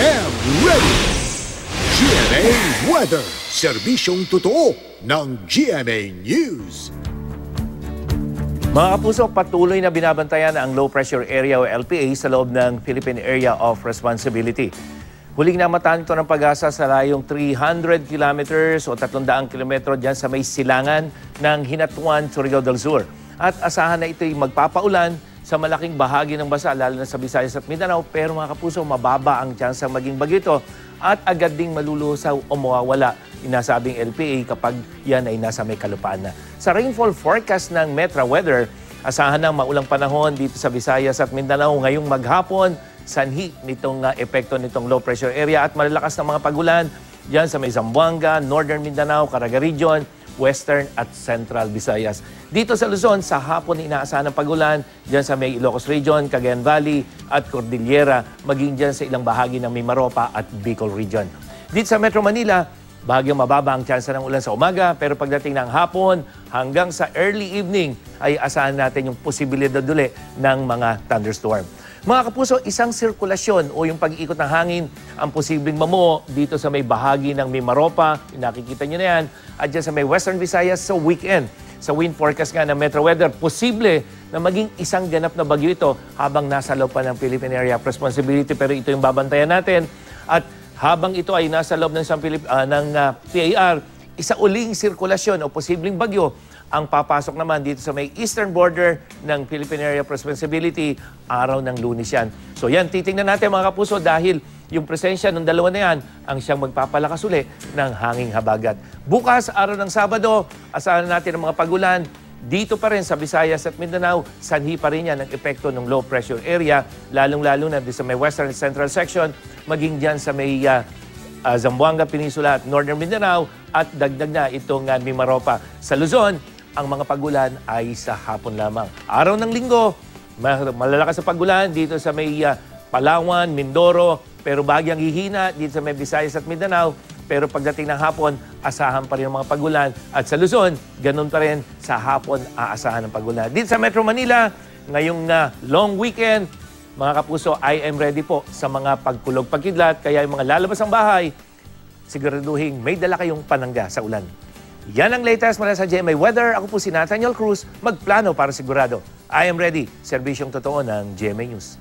am ready! GMA Weather, serbisyong totoo ng GMA News. Mga kapuso, patuloy na binabantayan ang low pressure area o LPA sa loob ng Philippine Area of Responsibility. Huling namataan ito ng Pag-asa sa layong 300 kilometers o 300 kilometro dyan sa may silangan ng Hinatuan, Surigao del Sur. At asahan na ito'y magpapaulan sa malaking bahagi ng bansa, lalo na sa Visayas at Mindanao. Pero mga kapuso, mababa ang tsansang maging bagyo ito at agad ding malulusaw o mawawala inasabing LPA kapag yan ay nasa may kalupaan na. Sa rainfall forecast ng Metra Weather, asahan ng maulang panahon dito sa Visayas at Mindanao ngayong maghapon, sanhi nitong epekto nitong low pressure area at malalakas na mga pagulan diyan sa may Zamboanga, Northern Mindanao, Caraga Region, Western at Central Visayas. Dito sa Luzon, sa hapon inaasahan ng pagulan diyan sa may Ilocos Region, Cagayan Valley at Cordillera, maging diyan sa ilang bahagi ng Mimaropa at Bicol Region. Dito sa Metro Manila, bahagyang mababa ang tsansa ng ulan sa umaga, pero pagdating ng hapon hanggang sa early evening ay asahan natin yung posibilidad uli ng mga thunderstorm. Mga kapuso, isang sirkulasyon o yung pag-iikot ng hangin ang posibleng mamuo dito sa may bahagi ng Mimaropa, nakikita nyo na yan, at dyan sa may Western Visayas sa weekend. Sa wind forecast nga ng Metro Weather, posible na maging isang ganap na bagyo ito habang nasa loob pa ng Philippine Area of Responsibility, pero ito yung babantayan natin. At habang ito ay nasa loob ng PAR, isa uling sirkulasyon o posibleng bagyo ang papasok naman dito sa may eastern border ng Philippine Area of Responsibility araw ng Lunes yan. So yan, titingnan natin mga kapuso dahil yung presensya ng dalawa na yan ang siyang magpapalakas uli ng hanging habagat. Bukas, araw ng Sabado, asahan natin ang mga pagulan. Dito pa rin sa Visayas at Mindanao, sanhi pa rin yan ang epekto ng low pressure area, lalong-lalo na sa may Western and Central section, maging dyan sa may Zamboanga Peninsula at Northern Mindanao at dagdag na itong Mimaropa. Sa Luzon, ang mga pagulan ay sa hapon lamang. Araw ng Linggo, malalakas sa pagulan dito sa may Palawan, Mindoro, pero bagyang hihina dito sa may Visayas at Mindanao. Pero pagdating ng hapon, asahan pa rin ang mga pagulan. At sa Luzon, ganun pa rin sa hapon aasahan ng pagulan. Dito sa Metro Manila, ngayong long weekend, mga kapuso, I am ready po sa mga pagkulog-pagkidlat. Kaya yung mga lalabas ng bahay, siguraduhin may dala kayong panangga sa ulan. Yan ang latest mula sa GMA Weather. Ako po si Nathaniel Cruz, magplano para sigurado. I am ready. Serbisyong totoo ng GMA News.